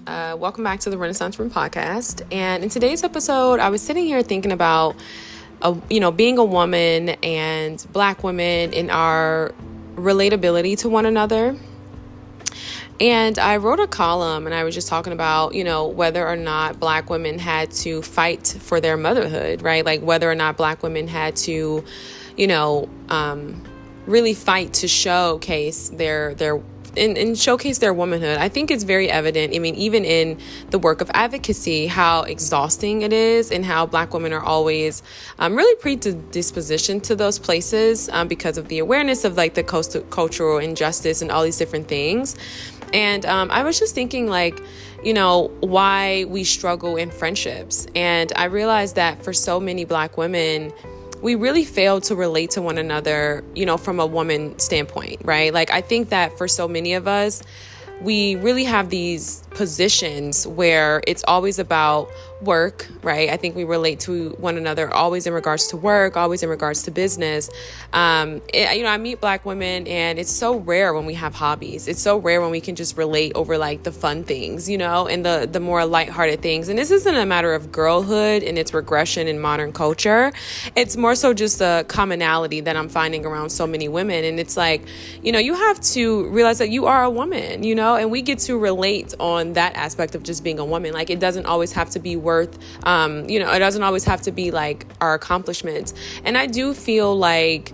Welcome back to the Renaissance Room podcast. And in today's episode, I was sitting here thinking about, being a woman and Black women in our relatability to one another. And I wrote a column and I was just talking about, whether or not Black women had to fight for their motherhood, right? Like whether or not Black women had to, really fight to showcase their showcase their womanhood. I think it's very evident. I mean, even in the work of advocacy, how exhausting it is and how Black women are always really predispositioned to those places because of the awareness of like the cultural injustice and all these different things. And I was just thinking why we struggle in friendships. And I realized that for so many Black women, we really fail to relate to one another, from a woman standpoint, right? Like, I think that for so many of us, we really have these positions where it's always about work, right? I think we relate to one another always in regards to work, always in regards to business. I meet Black women and it's so rare when we have hobbies. It's so rare when we can just relate over like the fun things, and the more lighthearted things. And this isn't a matter of girlhood and its regression in modern culture. It's more so just a commonality that I'm finding around so many women. And it's like, you have to realize that you are a woman, and we get to relate on that aspect of just being a woman. Like, it doesn't always have to be worth, it doesn't always have to be like our accomplishments. And I do feel like,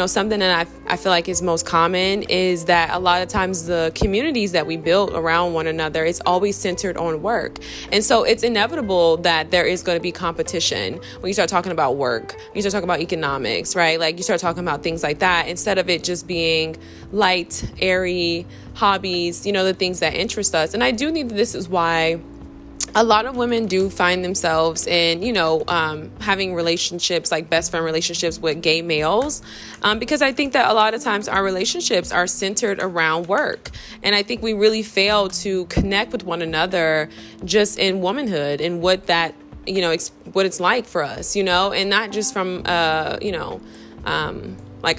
something that I feel like is most common is that a lot of times the communities that we build around one another is always centered on work. And so it's inevitable that there is going to be competition when you start talking about work, you start talking about economics, right? Like you start talking about things like that instead of it just being light, airy hobbies, the things that interest us. And I do think that this is why a lot of women do find themselves in, having relationships, like best friend relationships with gay males, because I think that a lot of times our relationships are centered around work. And I think we really fail to connect with one another just in womanhood and what that, what it's like for us, and not just from, like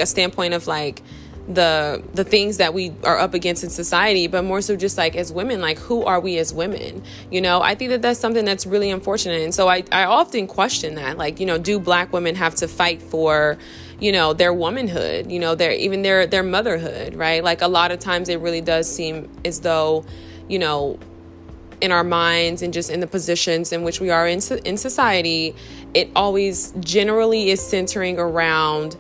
a standpoint of like, the things that we are up against in society, but more so just like as women, like who are we as women? I think that that's something that's really unfortunate. And so I often question that, like, do Black women have to fight for, their womanhood, their motherhood, right? Like a lot of times it really does seem as though, in our minds and just in the positions in which we are in society, it always generally is centering around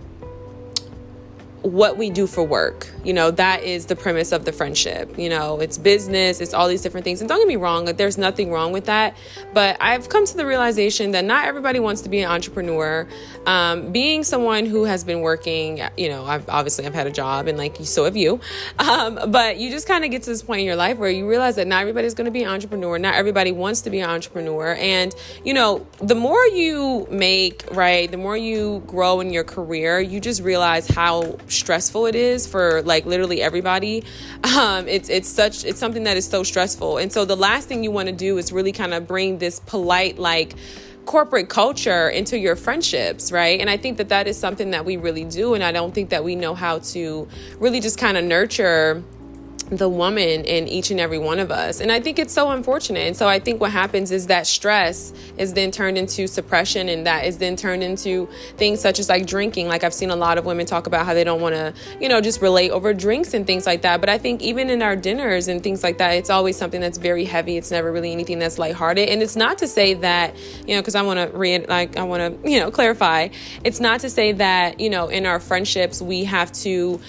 what we do for work. That is the premise of the friendship. It's business, it's all these different things. And don't get me wrong, like, there's nothing wrong with that. But I've come to the realization that not everybody wants to be an entrepreneur. Being someone who has been working, I've had a job, and like, so have you. But you just kind of get to this point in your life where you realize that not everybody's going to be an entrepreneur. Not everybody wants to be an entrepreneur. And, the more you make, right, the more you grow in your career, you just realize how stressful it is for like literally everybody. It's something that is so stressful. And so the last thing you want to do is really kind of bring this polite, like, corporate culture into your friendships, right? And I think that that is something that we really do. And I don't think that we know how to really just kind of nurture the woman in each and every one of us. And I think it's so unfortunate. And so I think what happens is that stress is then turned into suppression, and that is then turned into things such as like drinking. Like I've seen a lot of women talk about how they don't want to, just relate over drinks and things like that. But I think even in our dinners and things like that, it's always something that's very heavy. It's never really anything that's lighthearted. And it's not to say that, because I want to clarify. It's not to say that, in our friendships, we have to,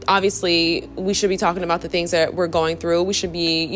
obviously we should be talking about the things that we're going through. We should be,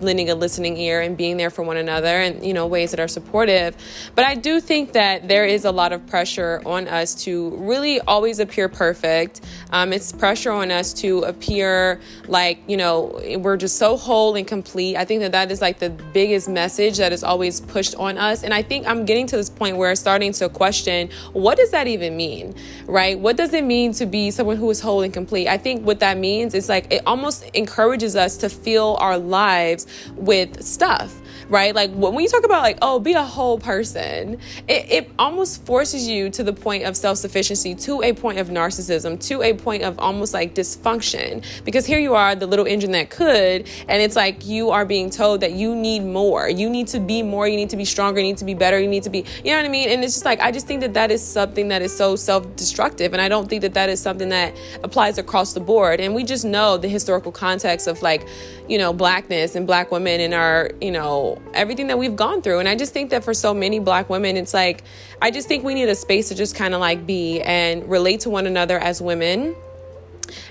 lending a listening ear and being there for one another and, ways that are supportive. But I do think that there is a lot of pressure on us to really always appear perfect. It's pressure on us to appear like, we're just so whole and complete. I think that that is like the biggest message that is always pushed on us. And I think I'm getting to this point where I'm starting to question, what does that even mean, right? What does it mean to be someone who is whole and complete? I think what that means is like, it almost encourages us to fill our lives with stuff, right? Like when you talk about like, oh, be a whole person, it almost forces you to the point of self-sufficiency, to a point of narcissism, to a point of almost like dysfunction, because here you are, the little engine that could, and it's like you are being told that you need more, you need to be more, you need to be stronger, you need to be better, you need to be, you know what I mean? And it's just like, I just think that that is something that is so self-destructive, and I don't think that that is something that applies across the board. And we just know the historical context of like, you know, blackness and black women and our, you know, everything that we've gone through. And I just think that for so many black women, it's like, I just think we need a space to just kind of like be and relate to one another as women.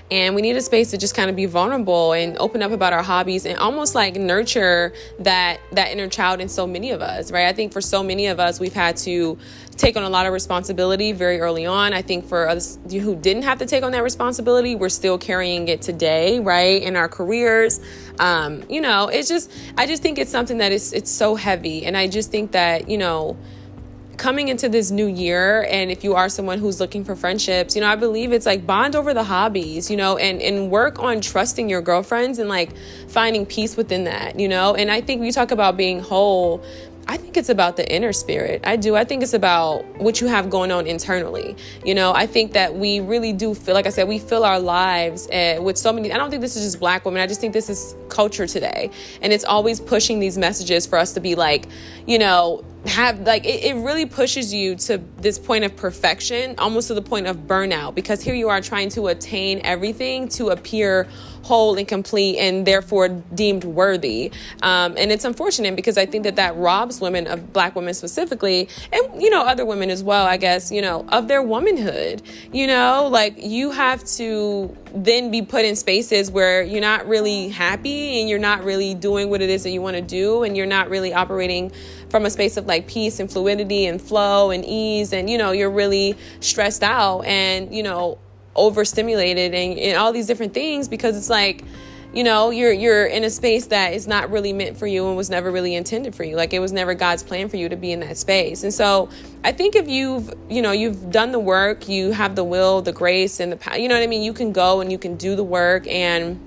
And we need a space to just kind of be vulnerable and open up about our hobbies and almost like nurture that inner child in so many of us, right? I think for so many of us, we've had to take on a lot of responsibility very early on. I think for us who didn't have to take on that responsibility, we're still carrying it today, right? In our careers. You know, I just think it's something that it's so heavy. And I just think that, you know, coming into this new year, and if you are someone who's looking for friendships, you know, I believe it's like bond over the hobbies, you know, and work on trusting your girlfriends and like finding peace within that, you know. And I think we talk about being whole, I think it's about the inner spirit. I think it's about what you have going on internally. You know, I think that we really do feel, like I said, we fill our lives with so many, I don't think this is just black women. I just think this is culture today. And it's always pushing these messages for us to be like, you know, have like, it really pushes you to this point of perfection, almost to the point of burnout, because here you are trying to attain everything to appear whole and complete and therefore deemed worthy. And it's unfortunate because I think that robs women, of black women specifically, and, you know, other women as well, I guess, you know, of their womanhood. You know, like you have to then be put in spaces where you're not really happy and you're not really doing what it is that you want to do. And you're not really operating from a space of like peace and fluidity and flow and ease. And, you know, you're really stressed out and, you know, overstimulated and all these different things, because it's like, you know, you're in a space that is not really meant for you and was never really intended for you. Like it was never God's plan for you to be in that space. And so I think if you've done the work, you have the will, the grace, and the power, you know what I mean? You can go and you can do the work, and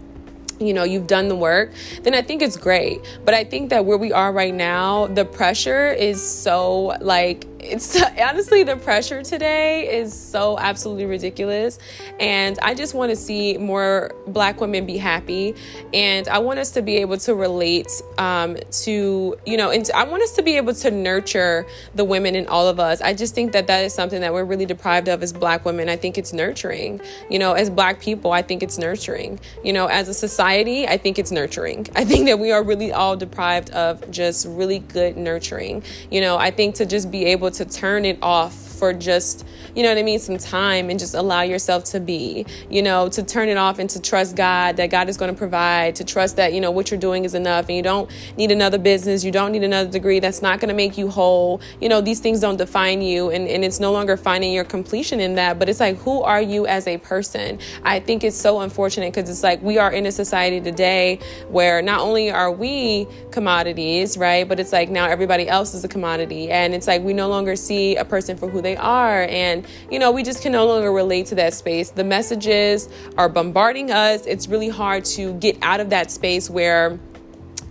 you know, you've done the work, then I think it's great. But I think that where we are right now, the pressure is so like, it's honestly, the pressure today is so absolutely ridiculous. And I just want to see more black women be happy. And I want us to be able to relate to, you know, and I want us to be able to nurture the women in all of us. I just think that is something that we're really deprived of as black women. I think it's nurturing, you know, as black people, I think it's nurturing, you know, as a society, I think it's nurturing. I think that we are really all deprived of just really good nurturing. You know, I think to just be able to turn it off for just, you know what I mean, some time and just allow yourself to be, you know, to turn it off and to trust God, that God is going to provide, to trust that, you know, what you're doing is enough and you don't need another business. You don't need another degree. That's not going to make you whole. You know, these things don't define you, and it's no longer finding your completion in that. But it's like, who are you as a person? I think it's so unfortunate because it's like we are in a society today where not only are we commodities, right, but it's like now everybody else is a commodity. And it's like we no longer see a person for who they are. And, you know, we just can no longer relate to that space. The messages are bombarding us. It's really hard to get out of that space where,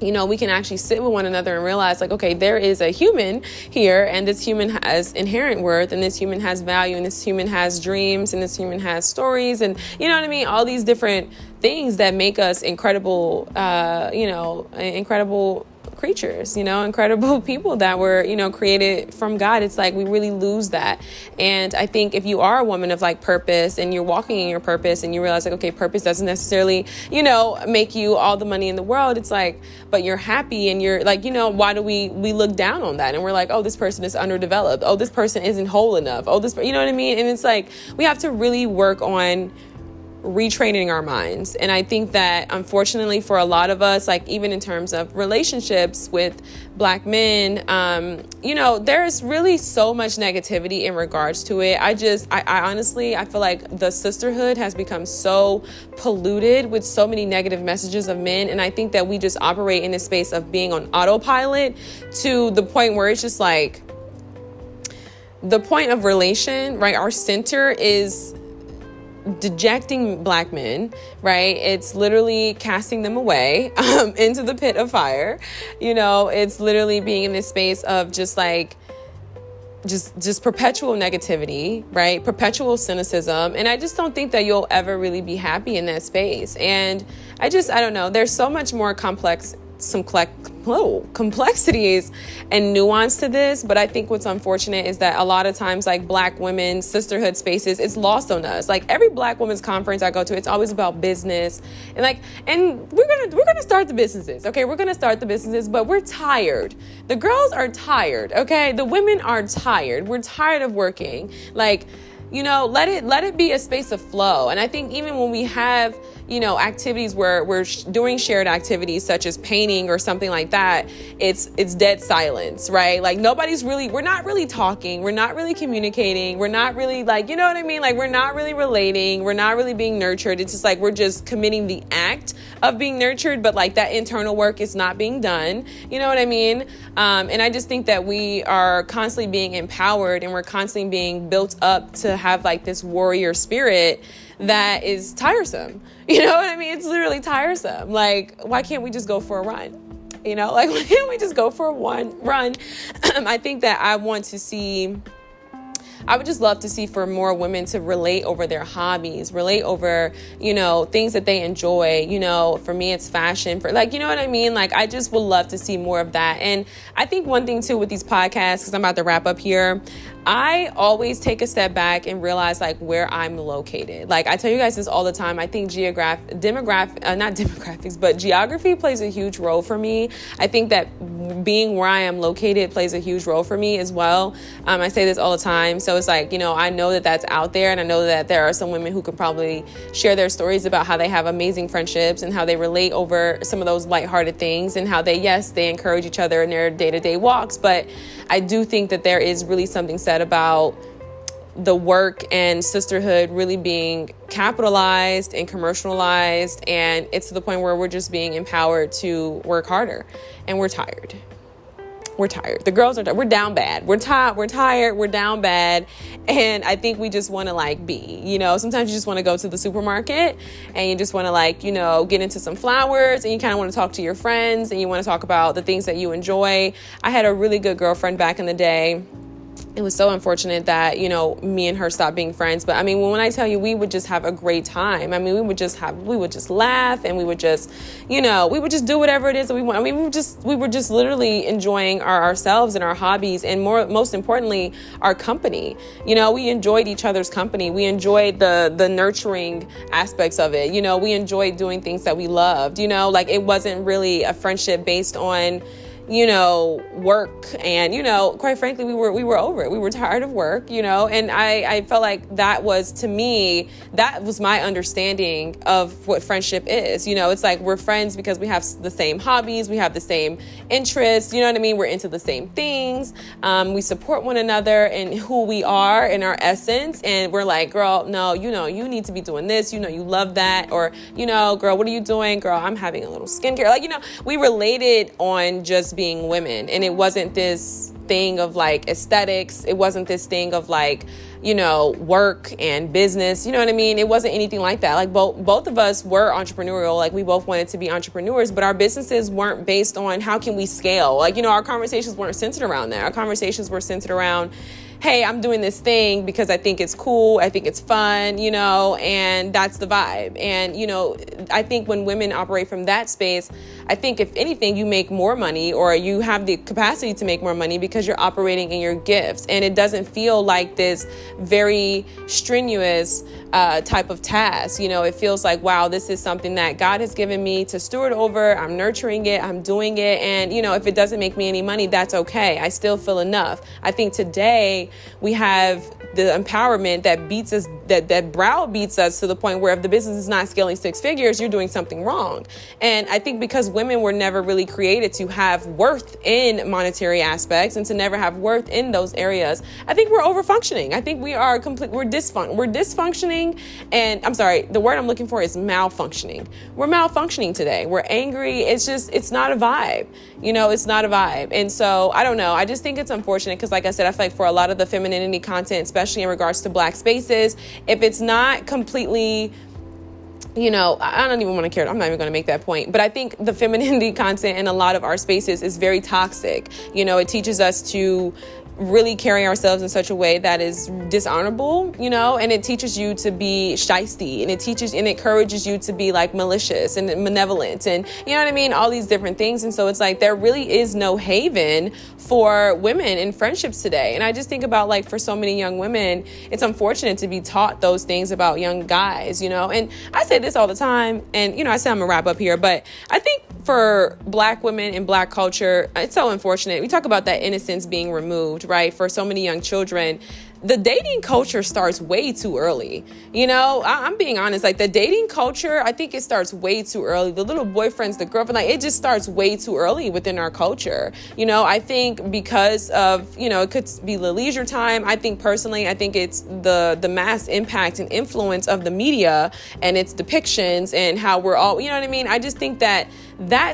you know, we can actually sit with one another and realize like, okay, there is a human here, and this human has inherent worth, and this human has value, and this human has dreams, and this human has stories, and you know what I mean? All these different things that make us incredible, incredible creatures, you know, incredible people that were, you know, created from God. It's like we really lose that. And I think if you are a woman of like purpose and you're walking in your purpose and you realize like, okay, purpose doesn't necessarily, you know, make you all the money in the world. It's like, but you're happy and you're like, you know, why do we look down on that? And we're like, oh, this person is underdeveloped. Oh, this person isn't whole enough. Oh, this, you know what I mean? And it's like, we have to really work on retraining our minds. And I think that unfortunately for a lot of us, like even in terms of relationships with black men, you know, there's really so much negativity in regards to it. I honestly, I feel like the sisterhood has become so polluted with so many negative messages of men. And I think that we just operate in a space of being on autopilot to the point where it's just like the point of relation, right? Our center is dejecting black men, right? It's literally casting them away into the pit of fire. It's literally being in this space of just perpetual negativity, right? Perpetual cynicism. And I just don't think that you'll ever really be happy in that space. And I don't know. There's so much more complexities and nuance to this. But I think what's unfortunate is that a lot of times, like Black women, sisterhood spaces, it's lost on us. Like every Black women's conference I go to, it's always about business. And we're gonna start the businesses. Okay, we're gonna start the businesses, but we're tired. The girls are tired. Okay, the women are tired. We're tired of working. Let it be a space of flow. And I think even when we have, activities where we're doing shared activities such as painting or something like that, it's dead silence, right? Like we're not really talking. We're not really communicating. We're not really you know what I mean? Like we're not really relating. We're not really being nurtured. It's just like we're just committing the act of being nurtured, but like that internal work is not being done. You know what I mean? And I just think that we are constantly being empowered and we're constantly being built up to have like this warrior spirit that is tiresome. You know what I mean? It's literally tiresome. Like, why can't we just go for a run? Why can't we just go for a run? I think that I would just love to see for more women to relate over their hobbies, relate over, things that they enjoy. For me, it's fashion. For you know what I mean? Like, I just would love to see more of that. And I think one thing too with these podcasts, because I'm about to wrap up here, I always take a step back and realize where I'm located. Like I tell you guys this all the time. I think geography plays a huge role for me. I think that being where I am located plays a huge role for me as well. I say this all the time. So it's I know that that's out there, and I know that there are some women who can probably share their stories about how they have amazing friendships and how they relate over some of those lighthearted things and how they encourage each other in their day-to-day walks. But I do think that there is really something said about the work and sisterhood really being capitalized and commercialized, and it's to the point where we're just being empowered to work harder, and we're tired. The girls are tired. We're down bad. We're tired. We're down bad. And I think we just want to be, sometimes you just want to go to the supermarket and you just want to get into some flowers, and you kind of want to talk to your friends and you want to talk about the things that you enjoy. I had a really good girlfriend back in the day. It was so unfortunate that, me and her stopped being friends. But I mean, when I tell you, we would just have a great time. I mean, we would just laugh, and we would just do whatever it is that we want. I mean, we were just literally enjoying ourselves and our hobbies, and most importantly, our company. We enjoyed each other's company. We enjoyed the nurturing aspects of it. We enjoyed doing things that we loved, it wasn't really a friendship based on work. And, quite frankly, we were over it. We were tired of work, and I felt like that was, to me, that was my understanding of what friendship is. It's we're friends because we have the same hobbies. We have the same interests. You know what I mean? We're into the same things. We support one another in who we are, in our essence. And we're like, girl, no, you need to be doing this. You love that. Or, girl, what are you doing? Girl, I'm having a little skincare. We related on just being women, and it wasn't this thing of aesthetics. It wasn't this thing of work and business. You know what I mean? It wasn't anything like that. Both of us were entrepreneurial. We both wanted to be entrepreneurs, but our businesses weren't based on how can we scale. Our conversations weren't centered around that. Our conversations were centered around, hey, I'm doing this thing because I think it's cool. I think it's fun, and that's the vibe. And, I think when women operate from that space, I think if anything, you make more money, or you have the capacity to make more money because you're operating in your gifts. And it doesn't feel like this very strenuous type of task. It feels like, wow, this is something that God has given me to steward over. I'm nurturing it. I'm doing it. And, if it doesn't make me any money, that's okay. I still feel enough. I think today we have the empowerment that beats us, that browbeats us to the point where if the business is not scaling 6 figures, you're doing something wrong. And I think because women were never really created to have worth in monetary aspects and to never have worth in those areas, I think we're overfunctioning. I think we're dysfunctioning. And I'm sorry, the word I'm looking for is malfunctioning. We're malfunctioning today. We're angry. It's not a vibe. It's not a vibe. And so I don't know. I just think it's unfortunate because, like I said, I feel like for a lot of the femininity content, especially in regards to Black spaces, if it's not completely, I don't even want to care. I'm not even going to make that point. But I think the femininity content in a lot of our spaces is very toxic. It teaches us to really carry ourselves in such a way that is dishonorable, and it teaches you to be shiesty, and it encourages you to be like malicious and malevolent, and all these different things. And so it's like there really is no haven for women in friendships today. And I just think about, like, for so many young women, it's unfortunate to be taught those things about young guys, and I say this all the time, and I say I'm gonna wrap up here, but I think for Black women in Black culture, it's so unfortunate. We talk about that innocence being removed, right? For so many young children, the dating culture starts way too early. I'm being honest, like the dating culture, I think it starts way too early. The little boyfriends, the girlfriend, like it just starts way too early within our culture. I think because of, it could be the leisure time. I think personally, I think it's the mass impact and influence of the media and its depictions and how we're all, I just think that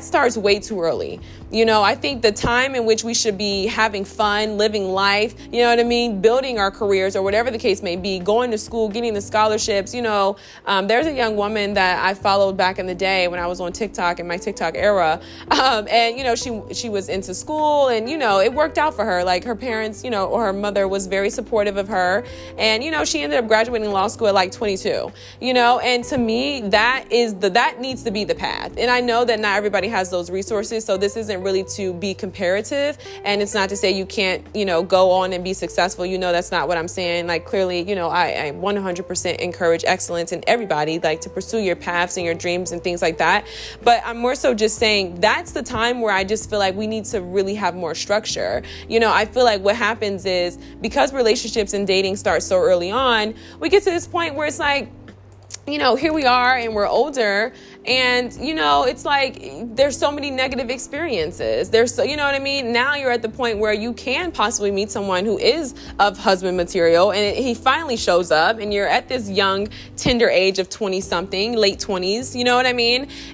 starts way too early. I think the time in which we should be having fun, living life, building our careers or whatever the case may be, going to school, getting the scholarships. There's a young woman that I followed back in the day when I was on TikTok in my TikTok era. And, she was into school and, it worked out for her. Like her parents, or her mother was very supportive of her. And, she ended up graduating law school at like 22, and to me, that needs to be the path. And I know that not everybody has those resources. So this isn't really to be comparative, and it's not to say you can't, go on and be successful. That's not what I'm saying. Like clearly, I 100% encourage excellence in everybody, like to pursue your paths and your dreams and things like that. But I'm more so just saying that's the time where I just feel like we need to really have more structure. I feel like what happens is because relationships and dating start so early on, we get to this point where it's like, here we are and we're older and, it's like there's so many negative experiences. There's so, now you're at the point where you can possibly meet someone who is of husband material and he finally shows up and you're at this young, tender age of 20 something, late 20s,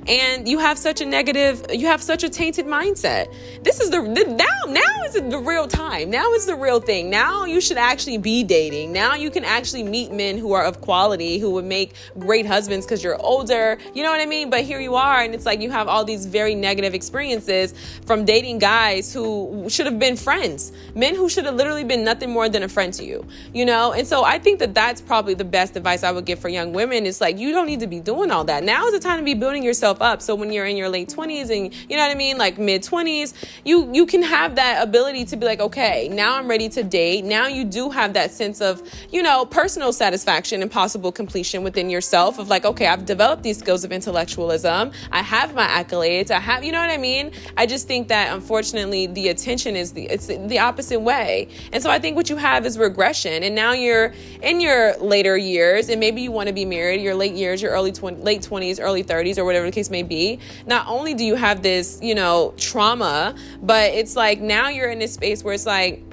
and you have such a tainted mindset. This is now is the real time. Now is the real thing. Now you should actually be dating. Now you can actually meet men who are of quality, who would make great husbands because you're older, but here you are, and it's like you have all these very negative experiences from dating guys who should have been friends, men who should have literally been nothing more than a friend to you, and so I think that that's probably the best advice I would give for young women. It's like you don't need to be doing all that. Now is the time to be building yourself up, so when you're in your late 20s and like mid 20s, you can have that ability to be like, okay, now I'm ready to date. Now you do have that sense of personal satisfaction and possible completion within yourself of like, okay, I've developed these skills of intellectualism. I have my accolades. I have, I just think that unfortunately the attention is the opposite way. And so I think what you have is regression. And now you're in your later years and maybe you want to be married, your late years, your late 20s, early 30s, or whatever the case may be. Not only do you have this, trauma, but it's like now you're in this space where it's like,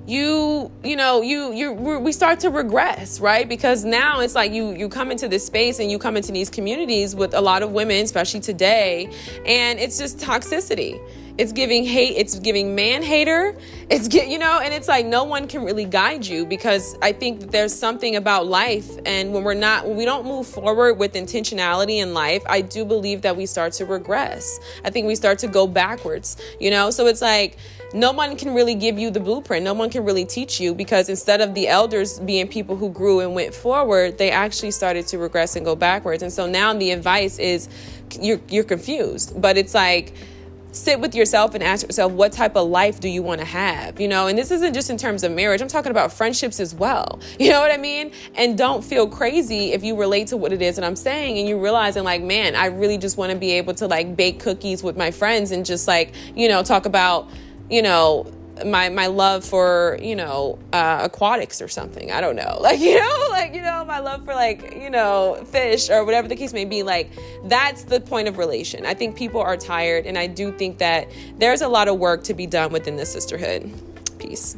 we start to regress, right? Because now it's like you come into this space and you come into these communities with a lot of women, especially today, and it's just toxicity. It's giving hate. It's giving man hater. And it's like no one can really guide you, because I think that there's something about life. And when we don't move forward with intentionality in life, I do believe that we start to regress. I think we start to go backwards, so it's like no one can really give you the blueprint. No one can really teach you, because instead of the elders being people who grew and went forward, they actually started to regress and go backwards. And so now the advice is you're confused, but it's like, sit with yourself and ask yourself, what type of life do you want to have? And this isn't just in terms of marriage. I'm talking about friendships as well. You know what I mean? And don't feel crazy if you relate to what it is that I'm saying and you realizing like, man, I really just want to be able to like bake cookies with my friends and just like, talk about, my love for, aquatics or something. I don't know. My love for fish or whatever the case may be. Like, that's the point of relation. I think people are tired, and I do think that there's a lot of work to be done within the sisterhood. Peace.